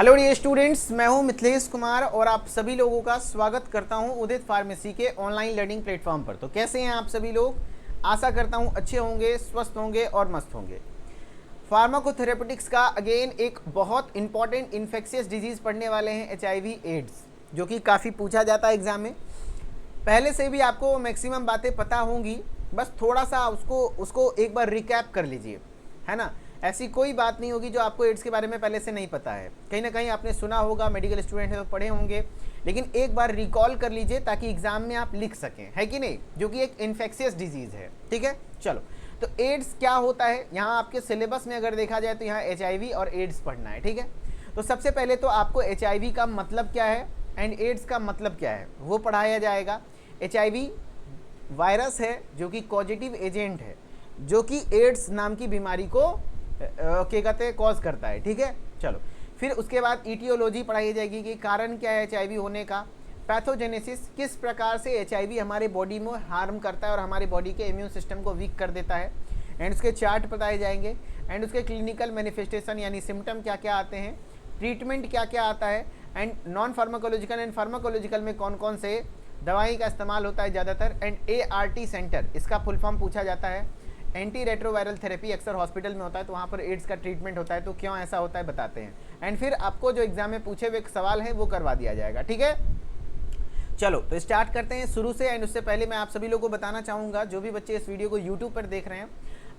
Hello dear students, मैं हूं मिथिलेश कुमार और आप सभी लोगों का स्वागत करता हूं उदित फार्मेसी के ऑनलाइन लर्निंग प्लेटफॉर्म पर। तो कैसे हैं आप सभी लोग? आशा करता हूं अच्छे होंगे, स्वस्थ होंगे और मस्त होंगे। फार्माकोथेरेपेटिक्स का अगेन एक बहुत इंपॉर्टेंट इन्फेक्शियस डिजीज़ पढ़ने वाले हैं, HIV एड्स, जो कि काफ़ी पूछा जाता है एग्जाम में। पहले से भी आपको मैक्सिमम बातें पता होंगी, बस थोड़ा सा उसको एक बार रिकैप कर लीजिए, है ना। ऐसी कोई बात नहीं होगी जो आपको एड्स के बारे में पहले से नहीं पता है। कहीं ना कहीं आपने सुना होगा, मेडिकल स्टूडेंट है तो पढ़े होंगे, लेकिन एक बार रिकॉल कर लीजिए ताकि एग्जाम में आप लिख सकें, है कि नहीं, जो कि एक इन्फेक्शियस डिजीज़ है। ठीक है, चलो। तो एड्स क्या होता है, यहाँ आपके सिलेबस में अगर देखा जाए तो यहाँ HIV और एड्स पढ़ना है। ठीक है, तो सबसे पहले तो आपको HIV का मतलब क्या है एंड एड्स का मतलब क्या है वो पढ़ाया जाएगा। HIV वायरस है जो कि कॉजेटिव एजेंट है, जो कि एड्स नाम की बीमारी को क्या कहते हैं, कॉज करता है। ठीक है, चलो। फिर उसके बाद ईटियोलॉजी पढ़ाई जाएगी कि कारण क्या है HIV होने का। पैथोजेनेसिस, किस प्रकार से HIV हमारे बॉडी में हार्म करता है और हमारे बॉडी के इम्यून सिस्टम को वीक कर देता है। एंड उसके चार्ट बताए जाएंगे एंड उसके क्लिनिकल मैनिफेस्टेशन यानी सिम्टम क्या क्या आते हैं, ट्रीटमेंट क्या क्या आता है, and non pharmacological and pharmacological में कौन कौन से दवाई का इस्तेमाल होता है ज़्यादातर। एंड ART सेंटर, इसका फुल फॉर्म पूछा जाता है। एंटी रेट्रोवायरल थेरेपी अक्सर हॉस्पिटल में होता है, तो वहाँ पर एड्स का ट्रीटमेंट होता है, तो क्यों ऐसा होता है बताते हैं। एंड फिर आपको जो एग्जाम में पूछे हुए सवाल है वो करवा दिया जाएगा। ठीक है, चलो तो स्टार्ट करते हैं शुरू से। एंड उससे पहले मैं आप सभी लोगों को बताना चाहूँगा, जो भी बच्चे इस वीडियो को यूट्यूब पर देख रहे हैं,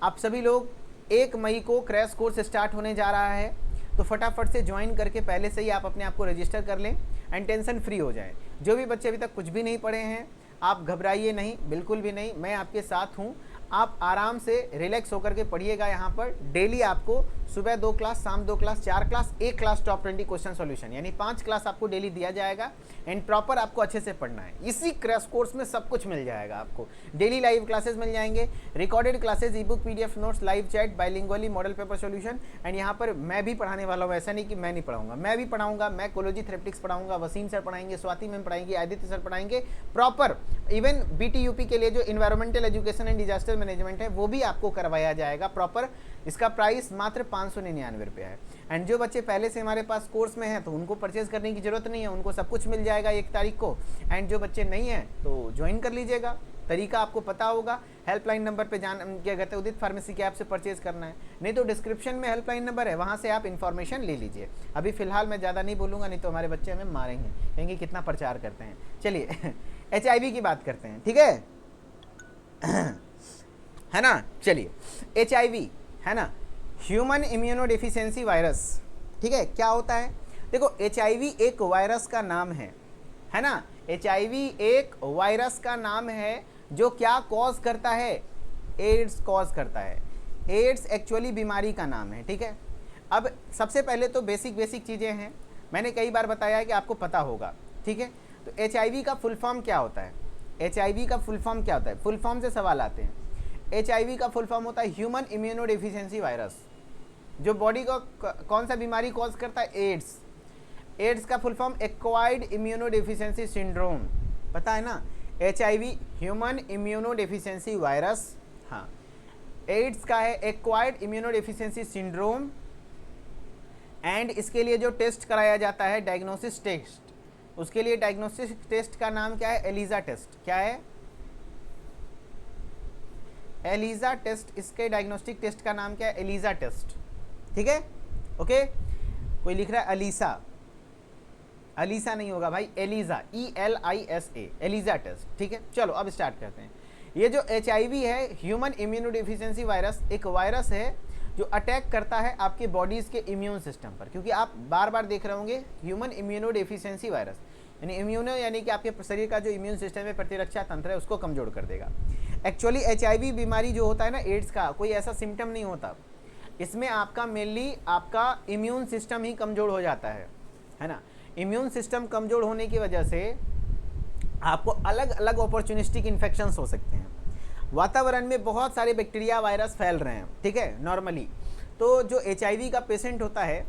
आप सभी लोग 1 मई को क्रैश कोर्स स्टार्ट होने जा रहा है, तो फटाफट से ज्वाइन करके पहले से ही आप अपने आप को रजिस्टर कर लें एंड टेंशन फ्री हो जाएं। जो भी बच्चे अभी तक कुछ भी नहीं पढ़े हैं, आप घबराइए नहीं, बिल्कुल भी नहीं, मैं आपके साथ हूँ। आप आराम से रिलैक्स होकर के पढ़िएगा। यहाँ पर डेली आपको सुबह 2 क्लास, शाम 2 class, 4 class, 1 class top 20 question solution, यानी 5 क्लास आपको डेली दिया जाएगा। एंड प्रॉपर आपको अच्छे से पढ़ना है। इसी क्रैश कोर्स में सब कुछ मिल जाएगा आपको। डेली लाइव क्लासेस मिल जाएंगे, recorded classes, e book, PDF notes, live chat, bilingually, model paper solution. And यहाँ पर मैं भी पढ़ाने वाला हूँ, ऐसा नहीं कि मैं नहीं पढ़ाऊंगा, मैं भी पढ़ाऊंगा। मैं कोलॉजी थेरेपेटिक्स पढ़ाऊंगा, वसीम सर पढ़ाएंगे, स्वाति मैम पढ़ाएंगे, आदित्य सर पढ़ाएंगे। प्रॉपर इवन BTUP के लिए जो environmental education and disaster management है वो भी आपको करवाया जाएगा प्रॉपर। इसका प्राइस मात्र 599 रुपये है। एंड जो बच्चे पहले से हमारे पास कोर्स में हैं तो उनको परचेज करने की जरूरत नहीं है, उनको सब कुछ मिल जाएगा 1 तारीख को। एंड जो बच्चे नहीं हैं तो ज्वाइन कर लीजिएगा, तरीका आपको पता होगा। हेल्पलाइन नंबर पे क्या कहते हैं, उदित फार्मेसी के ऐप से परचेज करना है, नहीं तो डिस्क्रिप्शन में हेल्पलाइन नंबर है, वहाँ से आप इन्फॉर्मेशन ले लीजिए। अभी फिलहाल मैं ज़्यादा नहीं बोलूँगा, नहीं तो हमारे बच्चे हमें मारेंगे, कहेंगे कितना प्रचार करते हैं। चलिए HIV की बात करते हैं, ठीक है ना। चलिए, HIV है ना, ह्यूमन इम्यूनोडेफिशिएंसी वायरस। ठीक है, क्या होता है? देखो, HIV एक वायरस का नाम है ना। HIV एक वायरस का नाम है जो क्या कॉज करता है, एड्स कॉज करता है। एड्स एक्चुअली बीमारी का नाम है। ठीक है, अब सबसे पहले तो बेसिक चीज़ें हैं, मैंने कई बार बताया है कि आपको पता होगा। ठीक है, तो HIV का फुल फॉर्म क्या होता है? HIV का फुल फॉर्म क्या होता है? फुल फॉर्म से सवाल आते हैं। HIV का फुल फॉर्म होता है ह्यूमन इम्यूनोडेफिशिएंसी वायरस, जो बॉडी को कौन सा बीमारी कॉज करता है? एड्स। एड्स का full form acquired immunodeficiency syndrome, पता है ना। HIV ह्यूमन इम्यूनोडेफिशिएंसी वायरस, हाँ। एड्स का है एक्वायर्ड इम्यूनोडेफिशिएंसी सिंड्रोम। एंड इसके लिए जो टेस्ट कराया जाता है, डायग्नोसिस टेस्ट, उसके लिए डायग्नोस्टिक टेस्ट का नाम क्या है? ELISA test. क्या है? ELISA test. इसके डायग्नोस्टिक टेस्ट का नाम क्या है? ELISA test. ठीक है, ओके। कोई लिख रहा है अलीसा, अलीसा नहीं होगा भाई, एलिजा, ELISA, एलिजा टेस्ट। ठीक है, चलो अब स्टार्ट करते हैं। ये जो HIV है, ह्यूमन इम्यूनोडेफिशिएंसी वायरस, एक वायरस है जो अटैक करता है आपके बॉडीज़ के इम्यून सिस्टम पर। क्योंकि आप बार बार देख रहे होंगे ह्यूमन इम्यूनोडेफिशिएंसी वायरस, यानी इम्यूनो यानी कि आपके शरीर का जो इम्यून सिस्टम है, प्रतिरक्षा तंत्र है, उसको कमजोर कर देगा। एक्चुअली HIV बीमारी जो होता है ना, एड्स का कोई ऐसा सिम्टम नहीं होता। इसमें आपका मेनली आपका इम्यून सिस्टम ही कमज़ोर हो जाता है ना। इम्यून सिस्टम कमज़ोर होने की वजह से आपको अलग अलग अपॉर्चुनिस्टिक इन्फेक्शंस हो सकते हैं। वातावरण में बहुत सारे बैक्टीरिया, वायरस फैल रहे हैं, ठीक है, नॉर्मली। तो जो HIV का पेशेंट होता है,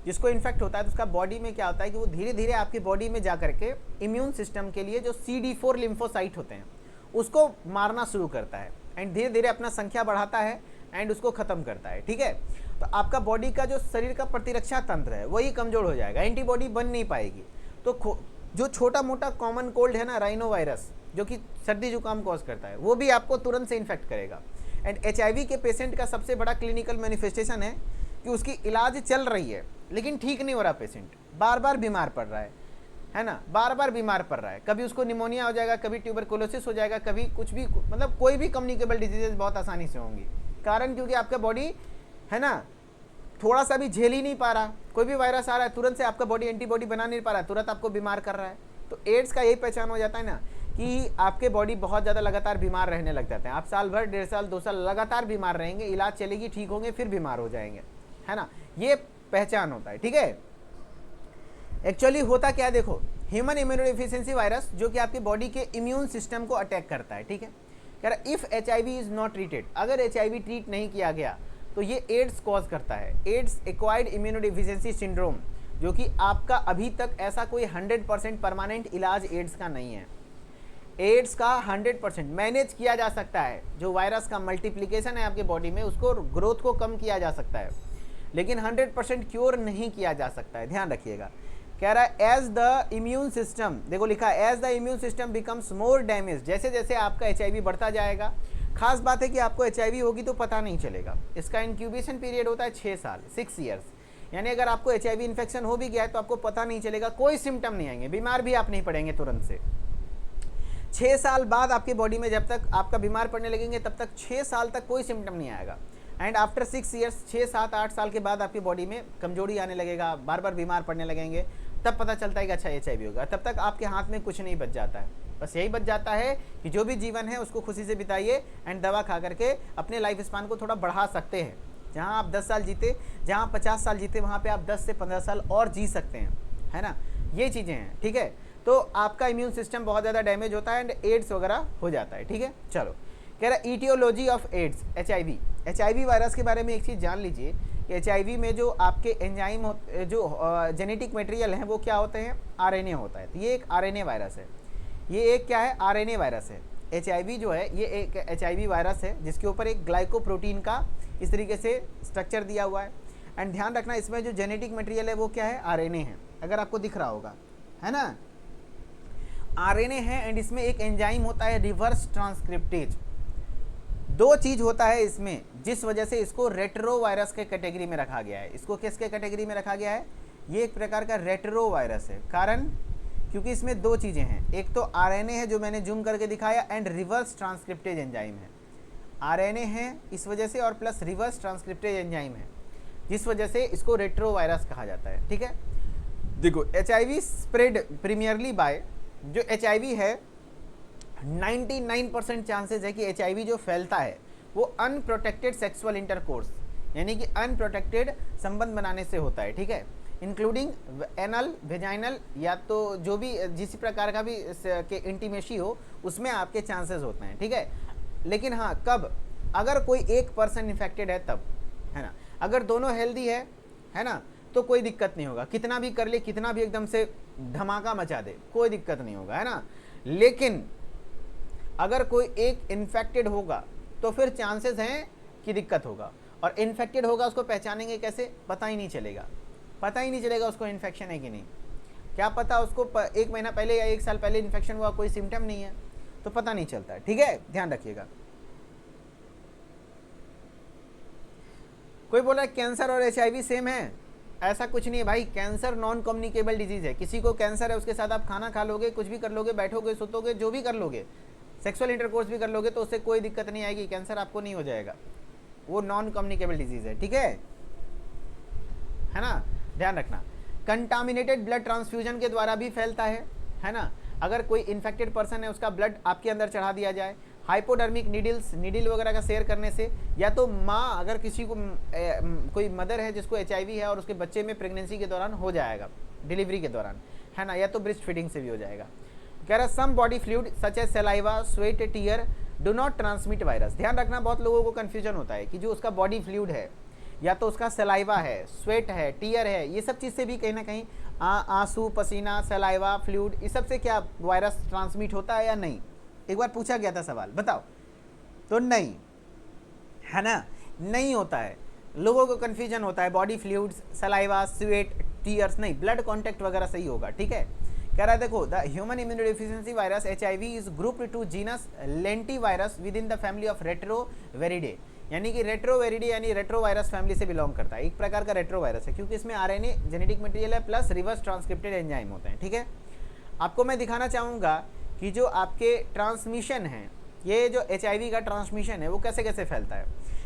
जिसको इन्फेक्ट होता है, तो उसका बॉडी में क्या होता है कि वो धीरे धीरे आपकी बॉडी में जा करके इम्यून सिस्टम के लिए जो CD4 लिम्फोसाइट होते हैं उसको मारना शुरू करता है एंड धीरे धीरे अपना संख्या बढ़ाता है एंड उसको ख़त्म करता है। ठीक है, तो आपका बॉडी का जो शरीर का प्रतिरक्षा तंत्र है वही कमज़ोर हो जाएगा, एंटीबॉडी बन नहीं पाएगी। तो जो छोटा मोटा कॉमन कोल्ड है ना, राइनो वायरस, जो कि सर्दी जुकाम कॉज करता है, वो भी आपको तुरंत से इन्फेक्ट करेगा। एंड HIV के पेशेंट का सबसे बड़ा क्लिनिकल मैनिफेस्टेशन है कि उसकी इलाज चल रही है लेकिन ठीक नहीं हो रहा, पेशेंट बार बार बीमार पड़ रहा है ना, बार बार बीमार पड़ रहा है। कभी उसको निमोनिया हो जाएगा, कभी ट्यूबरकुलोसिस हो जाएगा, कभी कुछ भी, मतलब कोई भी कम्युनिकेबल डिजीजेज बहुत आसानी से होंगी। कारण क्योंकि आपका बॉडी है ना थोड़ा सा भी झेल ही नहीं पा रहा। कोई भी वायरस आ रहा है तुरंत से आपका बॉडी एंटीबॉडी बना नहीं पा रहा है, तुरंत आपको बीमार कर रहा है। तो एड्स का यही पहचान हो जाता है ना कि आपके बॉडी बहुत ज़्यादा लगातार बीमार रहने लग जाते हैं। आप साल भर, 1.5 साल, 2 साल लगातार बीमार रहेंगे, इलाज चलेगी, ठीक होंगे, फिर बीमार हो जाएंगे, है ना, ये पहचान होता है। ठीक है, एक्चुअली होता क्या है, देखो, ह्यूमन इम्यूनोडेफिशिएंसी वायरस जो कि आपकी बॉडी के इम्यून सिस्टम को अटैक करता है। ठीक है, कह रहा if HIV is not treated, अगर HIV ट्रीट नहीं किया गया तो ये एड्स कॉज करता है। एड्स एक्वायर्ड इम्यूनोडेफिशिएंसी सिंड्रोम, जो कि आपका अभी तक ऐसा कोई 100% परमानेंट इलाज एड्स का नहीं है। एड्स का 100% मैनेज किया जा सकता है। जो वायरस का मल्टीप्लिकेशन है आपके बॉडी में, उसको ग्रोथ को कम किया जा सकता है, लेकिन 100% क्योर नहीं किया जा सकता है, ध्यान रखिएगा। कह रहा है एज द इम्यून सिस्टम, देखो लिखा है as the immune system becomes more damage, जैसे जैसे आपका HIV बढ़ता जाएगा। खास बात है कि आपको HIV होगी तो पता नहीं चलेगा। इसका इंक्यूबेशन पीरियड होता है 6 साल, 6 ईयर्स, यानी अगर आपको HIV इन्फेक्शन हो भी गया है तो आपको पता नहीं चलेगा, कोई सिम्टम नहीं आएंगे, बीमार भी आप नहीं पड़ेंगे तुरंत से। 6 साल बाद आपकी बॉडी में जब तक आपका बीमार पड़ने लगेंगे तब तक 6 साल तक कोई सिम्टम नहीं आएगा। एंड आफ्टर 6 ईयर्स, 6, 7, 8 साल के बाद आपकी बॉडी में कमजोरी आने लगेगा, बार बार बीमार पड़ने लगेंगे, तब पता चलता है कि अच्छा HIV होगा। तब तक आपके हाथ में कुछ नहीं बच जाता है, बस यही बच जाता है कि जो भी जीवन है उसको खुशी से बिताइए एंड दवा खा करके अपने लाइफ स्पान को थोड़ा बढ़ा सकते हैं। जहाँ आप 10 साल जीते, जहाँ 50 साल जीते, वहाँ पे आप 10 से 15 साल और जी सकते हैं, है ना, ये चीज़ें हैं। ठीक है, तो आपका इम्यून सिस्टम बहुत ज़्यादा डैमेज होता है एंड एड्स वगैरह हो जाता है। ठीक है, चलो, कह रहा है etiology of AIDS, HIV virus के बारे में एक चीज़ जान लीजिए कि HIV में जो आपके एंजाइम जो जेनेटिक मटेरियल हैं वो क्या होते हैं, RNA होता है। तो ये एक RNA वायरस है, ये एक क्या है, RNA वायरस है। HIV जो है ये एक HIV वायरस है जिसके ऊपर एक ग्लाइकोप्रोटीन का इस तरीके से स्ट्रक्चर दिया हुआ है। एंड ध्यान रखना इसमें जो जेनेटिक मटेरियल है वो क्या है, RNA है, अगर आपको दिख रहा होगा, है ना, RNA है। एंड इसमें एक एंजाइम होता है रिवर्स ट्रांसक्रिप्टेज। 2 चीज़ होता है इसमें, जिस वजह से इसको रेट्रो वायरस के कैटेगरी में रखा गया है। इसको किसके कैटेगरी में रखा गया है, ये एक प्रकार का रेट्रो वायरस है। कारण क्योंकि इसमें 2 चीज़ें हैं, एक तो RNA है जो मैंने जूम करके दिखाया, एंड रिवर्स ट्रांसक्रिप्टेज एंजाइम है। RNA है इस वजह से और प्लस रिवर्स ट्रांसक्रिप्टेज एंजाइम है, जिस वजह से इसको रेट्रो वायरस कहा जाता है। ठीक है, देखो HIV स्प्रेड प्रीमियरली बाय, जो HIV है 99% चांसेस है कि HIV जो फैलता है वो अनप्रोटेक्टेड सेक्सुअल इंटरकोर्स, यानी कि अनप्रोटेक्टेड संबंध बनाने से होता है। ठीक है, इंक्लूडिंग एनल, वेजाइनल, या तो जो भी जिस प्रकार का भी के इंटीमेसी हो उसमें आपके चांसेस होते हैं। ठीक है, लेकिन हाँ, कब, अगर कोई एक पर्सन इन्फेक्टेड है तब, है ना, अगर दोनों हेल्दी है ना, तो कोई दिक्कत नहीं होगा, कितना भी कर ले, कितना भी एकदम से धमाका मचा दे, कोई दिक्कत नहीं होगा, है ना। लेकिन अगर कोई एक इन्फेक्टेड होगा तो फिर चांसेस हैं कि दिक्कत होगा, और इन्फेक्टेड होगा उसको पहचानेंगे कैसे, पता ही नहीं चलेगा, पता ही नहीं चलेगा उसको इन्फेक्शन है कि नहीं। क्या पता उसको 1 महीना पहले या 1 साल पहले इन्फेक्शन हुआ, कोई सिम्टम नहीं है तो पता नहीं चलता है। ठीक है, ध्यान रखिएगा। कोई बोला कैंसर और HIV सेम है, ऐसा कुछ नहीं है भाई। कैंसर नॉन कम्युनिकेबल डिजीज है, किसी को कैंसर है उसके साथ आप खाना खा लोगे, कुछ भी कर लोगे, बैठोगे, सुतोगे, जो भी कर लोगे, सेक्सुअल इंटरकोर्स भी कर लोगे, तो उससे कोई दिक्कत नहीं आएगी, कैंसर आपको नहीं हो जाएगा, वो नॉन कम्युनिकेबल डिजीज है। ठीक है ना, ध्यान रखना। कंटामिनेटेड ब्लड ट्रांसफ्यूजन के द्वारा भी फैलता है ना, अगर कोई इन्फेक्टेड पर्सन है उसका ब्लड आपके अंदर चढ़ा दिया जाए, हाइपोडर्मिक नीडल वगैरह का शेयर करने से, या तो माँ, अगर किसी को कोई मदर है जिसको HIV है और उसके बच्चे में प्रेगनेंसी के दौरान हो जाएगा, डिलीवरी के दौरान, है ना, या तो ब्रेस्ट फीडिंग से भी हो जाएगा। कह रहा some body fluid such as saliva, sweat, tear do not transmit virus. ध्यान रखना, बहुत लोगों को कन्फ्यूजन होता है कि जो उसका बॉडी फ्लूइड है, या तो उसका सलाइवा है, स्वेट है, टीयर है, ये सब चीज़ से भी कहीं ना कहीं आंसू, पसीना, सलाइवा, फ्लूइड, इस सब से क्या वायरस ट्रांसमिट होता है या नहीं। एक बार पूछा गया था सवाल, बताओ, तो नहीं, है ना, नहीं होता है। लोगों को कन्फ्यूजन होता है, body fluids, saliva, sweat, tears, नहीं, ब्लड कॉन्टैक्ट वगैरह सही होगा, ठीक है। कह रहा है देखो, the human immunodeficiency virus HIV is grouped to genus lentivirus within the family of retroviridae, यानी कि रेट्रोवेरिडे यानी रेट्रोवायरस फैमिली से बिलोंग करता है, एक प्रकार का रेट्रोवायरस है, क्योंकि इसमें RNA जेनेटिक मटेरियल है प्लस रिवर्स ट्रांसक्रिप्टेड एंजाइम होते हैं, ठीक है। आपको मैं दिखाना चाहूँगा कि जो आपके ट्रांसमिशन है, ये जो HIV का ट्रांसमिशन है वो कैसे कैसे फैलता है,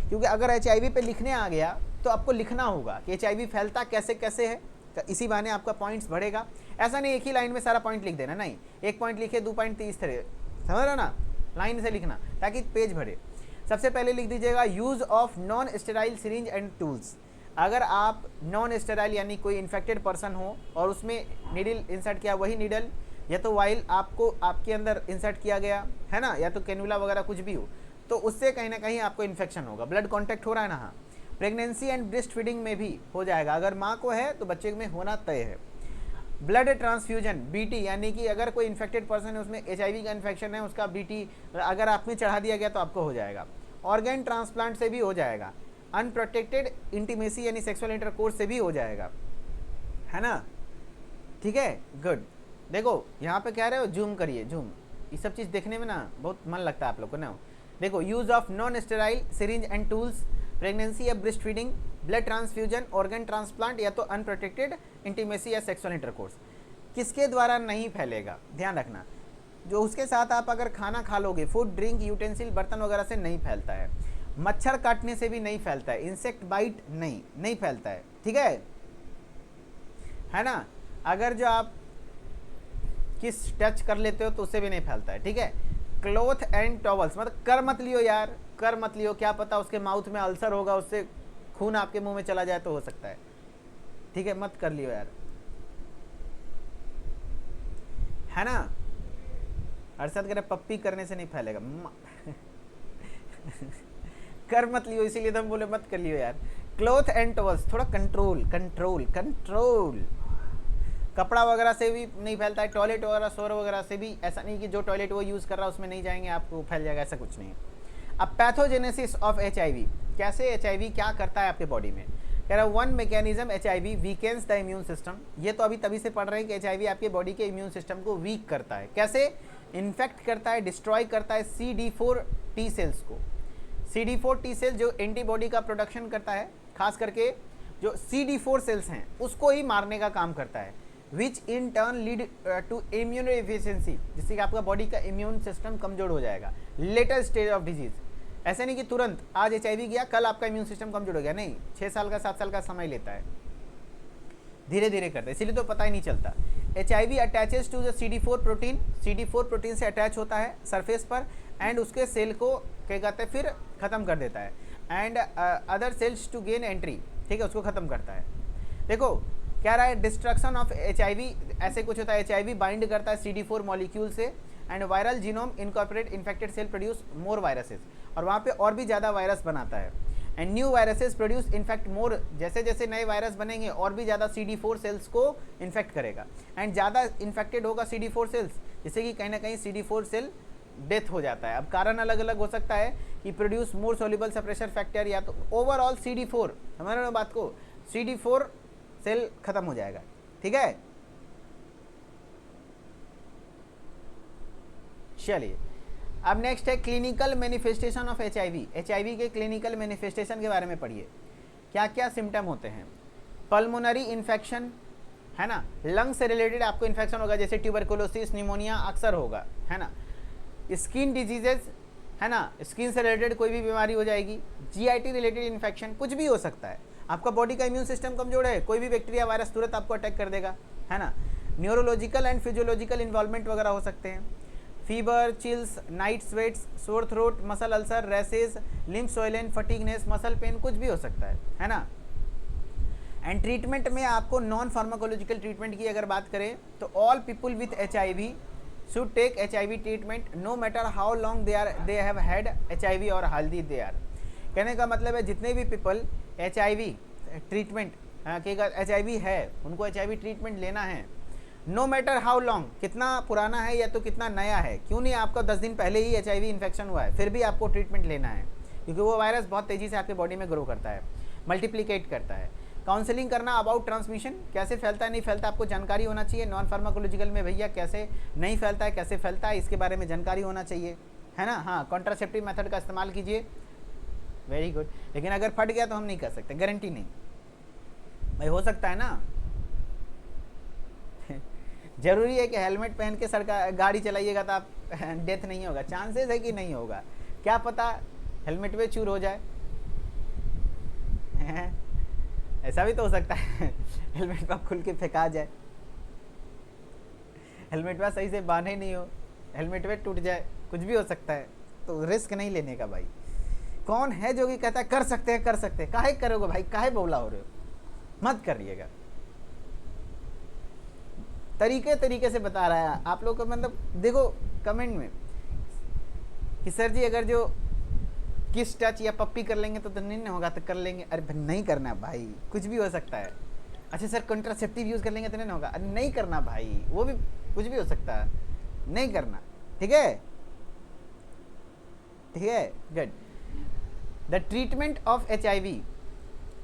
क्योंकि अगर HIV पे लिखने आ गया तो आपको लिखना होगा कि HIV फैलता कैसे कैसे है, तो इसी बहाने आपका पॉइंट्स बढ़ेगा। ऐसा नहीं एक ही लाइन में सारा पॉइंट लिख देना, नहीं, एक पॉइंट लिखे 2 पॉइंट 30 तरह, समझ रहे हो ना, लाइन से लिखना ताकि पेज भरे। सबसे पहले लिख दीजिएगा use of non sterile syringe and tools. अगर आप नॉन स्टेराइल यानी कोई इन्फेक्टेड पर्सन हो और उसमें नीडल इंसर्ट किया, वही नीडल या तो वाइल आपको आपके अंदर इंसर्ट किया गया है ना, या तो कैनुला वगैरह कुछ भी हो, तो उससे कहीं ना कहीं आपको इन्फेक्शन होगा। ब्लड कॉन्टैक्ट हो रहा है ना, हाँ। प्रेगनेंसी एंड ब्रेस्ट फीडिंग में भी हो जाएगा, अगर माँ को है तो बच्चे में होना तय है। ब्लड ट्रांसफ्यूजन BT, यानी कि अगर कोई इन्फेक्टेड पर्सन है उसमें HIV का इन्फेक्शन है, उसका BT अगर आप में चढ़ा दिया गया तो आपको हो जाएगा। ऑर्गन ट्रांसप्लांट से भी हो जाएगा। अनप्रोटेक्टेड इंटीमेसी यानी सेक्सुअल इंटरकोर्स से भी हो जाएगा, है ना, ठीक है, गुड। देखो यहाँ पे कह रहे हो जूम करिए, जूम, ये सब चीज़ देखने में ना बहुत मन लगता है आप लोग को ना। देखो, use of non sterile syringe and tools, pregnancy या breastfeeding, blood transfusion, organ transplant या तो अनप्रोटेक्टेड इंटीमेसी या सेक्सुअल इंटरकोर्स, किसके द्वारा नहीं फैलेगा, ध्यान रखना। जो उसके साथ आप अगर खाना खा लोगे, फूड, ड्रिंक, यूटेंसिल, बर्तन वगैरह से नहीं फैलता है। मच्छर काटने से भी नहीं फैलता है। इंसेक्ट बाइट नहीं फैलता है, ठीक है ना। अगर जो आप किस टच कर लेते हो तो उससे भी नहीं फैलता है, ठीक है। क्लोथ एंड टॉवल्स, मतलब कर मत लियो यार, कर मत लियो, क्या पता उसके माउथ में अल्सर होगा, उससे खून आपके मुंह में चला जाए तो हो सकता है, ठीक है, मत कर लियो यार, है ना। अरशद कह रहे पप्पी करने से नहीं फैलेगा कर मत लियो, इसीलिए तो हम बोले मत कर लियो यार। क्लोथ एंड टॉवल्स, थोड़ा कंट्रोल कंट्रोल कंट्रोल। कपड़ा वगैरह से भी नहीं फैलता है। टॉयलेट वगैरह, शोर वगैरह से भी, ऐसा नहीं कि जो टॉयलेट वो यूज़ कर रहा है उसमें नहीं जाएंगे आपको फैल जाएगा, ऐसा कुछ नहीं है। अब पैथोजेनेसिस ऑफ HIV, कैसे HIV क्या करता है आपके बॉडी में, कह रहा है one mechanism HIV weakens the immune system. ये तो अभी तभी से पढ़ रहे हैं कि HIV आपके बॉडी के इम्यून सिस्टम को वीक करता है। कैसे? इन्फेक्ट करता है, डिस्ट्रॉय करता है CD4 T सेल्स को। CD4 T सेल जो एंटीबॉडी का प्रोडक्शन करता है, खास करके जो CD4 सेल्स हैं उसको ही मारने का काम करता है, which in turn lead to immune efficiency, जिससे कि आपका बॉडी का इम्यून सिस्टम कमजोर हो जाएगा। लेटर स्टेज ऑफ डिजीज, ऐसे नहीं कि तुरंत आज HIV गया कल आपका इम्यून सिस्टम कमजोर हो गया, नहीं, 6 साल का 7 साल का समय लेता है, धीरे धीरे करता है, इसीलिए तो पता ही नहीं चलता। HIV attaches to the CD4 protein, CD4 protein से अटैच होता है सरफेस पर एंड उसके सेल को क्या कहते हैं फिर ख़त्म कर देता है, and other cells to gain entry, ठीक है, उसको ख़त्म करता है। देखो क्या रहा है, डिस्ट्रक्शन ऑफ HIV, ऐसे कुछ होता है, HIV बाइंड करता है CD4 मॉलिक्यूल से, and viral genome incorporate infected cell produce more viruses, और वहाँ पे और भी ज़्यादा वायरस बनाता है, and new viruses produce infect more, जैसे जैसे नए वायरस बनेंगे और भी ज़्यादा CD4 सेल्स को इन्फेक्ट करेगा, एंड ज़्यादा इन्फेक्टेड होगा CD4 सेल्स, जिससे कि कहीं ना कहीं CD4 सेल डेथ हो जाता है। अब कारण अलग अलग हो सकता है कि produce more soluble suppressor factor, या तो ओवरऑल CD4, समझ रहे हो बात को, CD4 सेल खत्म हो जाएगा, ठीक है। चलिए अब नेक्स्ट है क्लिनिकल मैनिफेस्टेशन ऑफ HIV के क्लिनिकल मैनिफेस्टेशन के बारे में पढ़िए, क्या क्या सिम्टम होते हैं। पल्मोनरी इन्फेक्शन, है ना, लंग से रिलेटेड आपको इन्फेक्शन होगा, जैसे ट्यूबरकुलोसिस, निमोनिया अक्सर होगा, है ना। स्किन डिजीजेज, है ना, स्किन से रिलेटेड कोई भी बीमारी हो जाएगी। GIT रिलेटेड इन्फेक्शन, कुछ भी हो सकता है, आपका बॉडी का इम्यून सिस्टम कमजोर है, कोई भी बैक्टीरिया वायरस तुरंत आपको अटैक कर देगा, है ना। न्यूरोलॉजिकल एंड फिजियोलॉजिकल इन्वॉल्वमेंट वगैरह हो सकते हैं। Fever, chills, night sweats, sore throat, muscle ulcer, rashes, lymph swollen, fatigueness, muscle pain, कुछ भी हो सकता है ना। एंड ट्रीटमेंट में आपको नॉन फार्माकोलॉजिकल ट्रीटमेंट की अगर बात करें तो all people with HIV should take HIV treatment no matter how long they have had HIV और हेल्दी दे आर। कहने का मतलब है जितने भी पीपल HIV ट्रीटमेंट के HIV है उनको HIV ट्रीटमेंट लेना है, नो मैटर हाउ लॉन्ग, कितना पुराना है या तो कितना नया है, क्यों नहीं आपका 10 दिन पहले ही HIV इन्फेक्शन हुआ है फिर भी आपको ट्रीटमेंट लेना है, क्योंकि वो वायरस बहुत तेज़ी से आपके बॉडी में ग्रो करता है। मल्टीप्लिकेट करता है। काउंसलिंग करना अबाउट ट्रांसमिशन, कैसे फैलता है नहीं फैलता आपको जानकारी होना चाहिए। नॉन फार्माकोलॉजिकल में भैया कैसे नहीं फैलता है, कैसे फैलता है, इसके बारे में जानकारी होना चाहिए, है ना। हाँ, कॉन्ट्रासेप्टिव मेथड का इस्तेमाल कीजिए, वेरी गुड। लेकिन अगर फट गया तो हम नहीं कर सकते, गारंटी नहीं भाई, हो सकता है ना। जरूरी है कि हेलमेट पहन के सड़क गाड़ी चलाइएगा तो आप डेथ नहीं होगा, चांसेस है कि नहीं होगा, क्या पता हेलमेट पे चूर हो जाए। ऐसा भी तो हो सकता है हेलमेट पर खुल के फेंका जाए, हेलमेट पर सही से बांधे नहीं हो, हेलमेट पे टूट जाए, कुछ भी हो सकता है। तो रिस्क नहीं लेने का भाई। कौन है जो कि कहता है कर सकते हैं कर सकते हैं, काहे करोगे भाई, काहे बोला हो रहे हो, मत करिएगा। तरीके तरीके से बता रहा है आप लोग को, मतलब देखो कमेंट में कि सर जी अगर जो किस टच या पप्पी कर लेंगे तो नहीं होगा, तो कर लेंगे। अरे भाई नहीं करना भाई, कुछ भी हो सकता है। अच्छा सर कंट्रासेप्टिव यूज़ कर लेंगे तो नहीं होगा, अरे नहीं करना भाई, वो भी कुछ भी हो सकता है, नहीं करना, ठीक है, ठीक है, good. The treatment of HIV,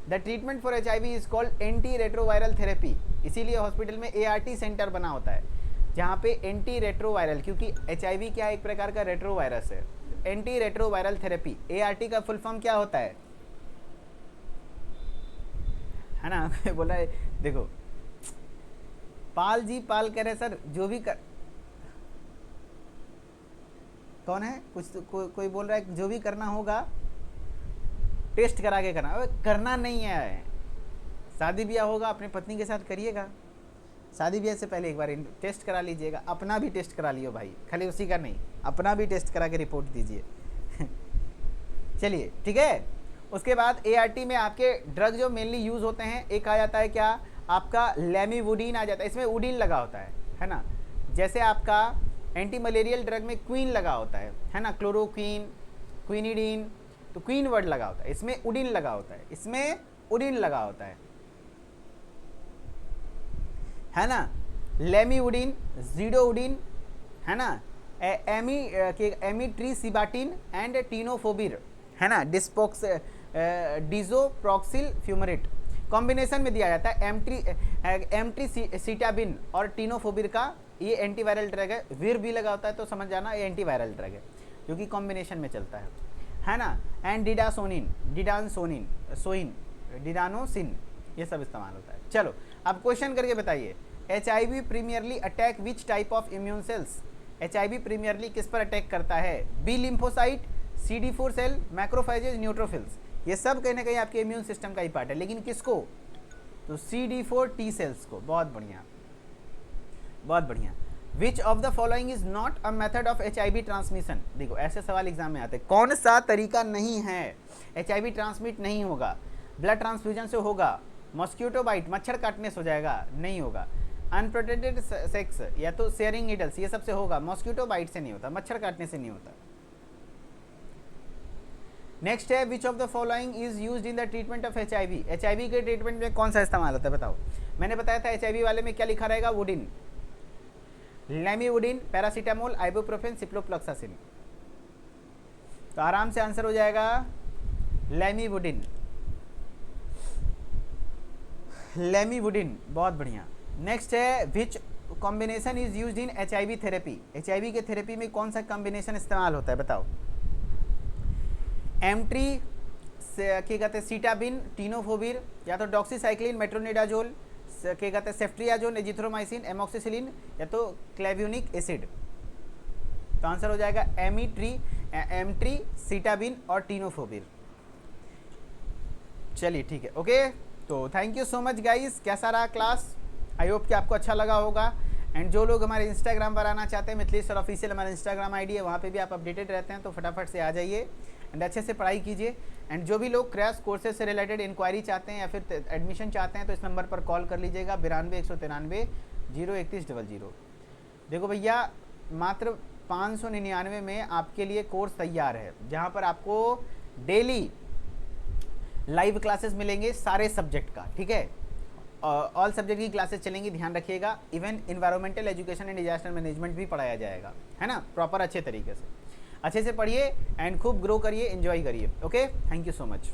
the treatment for HIV is called anti retroviral therapy. इसीलिए हॉस्पिटल में ART सेंटर बना होता है, जहाँ पे एंटी रेट्रोवायरल, क्योंकि HIV क्या एक प्रकार का रेट्रोवायरस है, एंटी रेट्रोवायरल थेरेपी। ART का फुल फॉर्म क्या होता है ना बोला है, देखो पाल जी, पाल कह रहे सर जो भी कर, कौन है, कुछ तो, कोई बोल रहा है जो भी करना होगा टेस्ट करा के करना। अबे करना नहीं है, शादी ब्याह होगा अपनी पत्नी के साथ करिएगा, शादी ब्याह से पहले एक बार टेस्ट करा लीजिएगा, अपना भी टेस्ट करा लियो भाई, खाली उसी का नहीं, अपना भी टेस्ट करा के रिपोर्ट दीजिए चलिए ठीक है। उसके बाद ART में आपके ड्रग जो मेनली यूज़ होते हैं, एक आ जाता है क्या आपका लेमिवुडीन आ जाता है, इसमें उडीन लगा होता है ना। जैसे आपका एंटी मलेरियल ड्रग में क्वीन लगा होता है ना, क्लोरोक्वीन, क्विनिडीन, तो क्वीन वर्ड लगा होता है, इसमें उडीन लगा होता है, इसमें उडीन लगा होता है ना। लेमिउडीन, जीडोउडीन, है ना, एमिट्रीसिबाटिन एंड टीनोफोबिर, है ना, डिजोप्रॉक्सिल फ्यूमरेट कॉम्बिनेशन में दिया जाता है। एमट्रीसिटाबिन और टीनोफोबिर का ये एंटीवायरल ड्रग है। वीर भी लगा होता है तो समझ जाना ये एंटीवायरल ड्रग है, जो कि कॉम्बिनेशन में चलता है ना। एंड डिडासोनिन, डिडानोसिन, ये सब इस्तेमाल होता है। चलो अब क्वेश्चन करके बताइए, HIV primarily attack which type of immune cells. HIV primarily किस पर अटैक करता है, B lymphocyte, CD4 cell, macrophages, neutrophils, ये सब कहीं ना कहीं आपके इम्यून सिस्टम का ही पार्ट है। लेकिन किसको, तो CD4 T सेल्स को। बहुत बढ़िया, बहुत बढ़िया। Which of the following is not a method of HIV transmission. देखो ऐसे सवाल एग्जाम में आते हैं, कौन सा तरीका नहीं है, HIV ट्रांसमिट नहीं होगा, ब्लड ट्रांसफ्यूजन से होगा, मॉस्किटो बाइट मच्छर काटने से हो जाएगा, नहीं होगा, अनप्रोटेक्टेड सेक्स या तो शेयरिंग नीडल्स, ये सबसे होगा, मॉस्किटो बाइट से नहीं होता, मच्छर काटने से नहीं होता। नेक्स्ट है which of the following is used in the treatment of HIV। HIV के ट्रीटमेंट में कौन सा इस्तेमाल होता है बताओ। मैंने बताया था HIV वाले में क्या लिखा रहेगा, वुडिन, लेमिवुडिन, पैरासीटामोल, आइबुप्रोफेन, सिप्रोफ्लॉक्सासिन। तो आराम से आंसर हो जाएगा लेमिवुडिन, लेमिवुडिन, बहुत बढ़िया। नेक्स्ट है which combination is used in HIV therapy. HIV के थेरेपी में कौन सा कॉम्बिनेशन इस्तेमाल होता है बताओ। एमट्री क्या कहते हैं, सीटाबिन, टीनोफोबिर, या तो डॉक्सीसाइक्लिन, मेट्रोनिडाजोल, क्या कहते हैं, सेफ्ट्रियाजोन, एजिथ्रोमाइसिन, एमोक्सिसिलिन, या तो क्लेव्यूनिक एसिड। तो आंसर हो जाएगा एमट्री, सीटाबिन और टीनोफोबिर। चलिए ठीक है, ओके। तो thank you so much guys, कैसा रहा क्लास, आई होप कि आपको अच्छा लगा होगा। एंड जो लोग हमारे इंस्टाग्राम पर आना चाहते हैं, मिथिलेश सर ऑफिशियल हमारा इंस्टाग्राम आईडी है, वहाँ पे भी आप अपडेटेड रहते हैं, तो फटाफट से आ जाइए एंड अच्छे से पढ़ाई कीजिए। एंड जो भी लोग क्रैश कोर्सेज से रिलेटेड इंक्वायरी चाहते हैं या फिर एडमिशन चाहते हैं, तो इस नंबर पर कॉल कर लीजिएगा 92 193 031 00। देखो भैया, मात्र 599 में आपके लिए कोर्स तैयार है, जहाँ पर आपको डेली लाइव क्लासेस मिलेंगे सारे सब्जेक्ट का, ठीक है, ऑल सब्जेक्ट की क्लासेस चलेंगी, ध्यान रखिएगा। Even environmental education and disaster management भी पढ़ाया जाएगा, है ना, प्रॉपर अच्छे तरीके से। अच्छे से पढ़िए एंड खूब ग्रो करिए, एंजॉय करिए। Okay, thank you so much.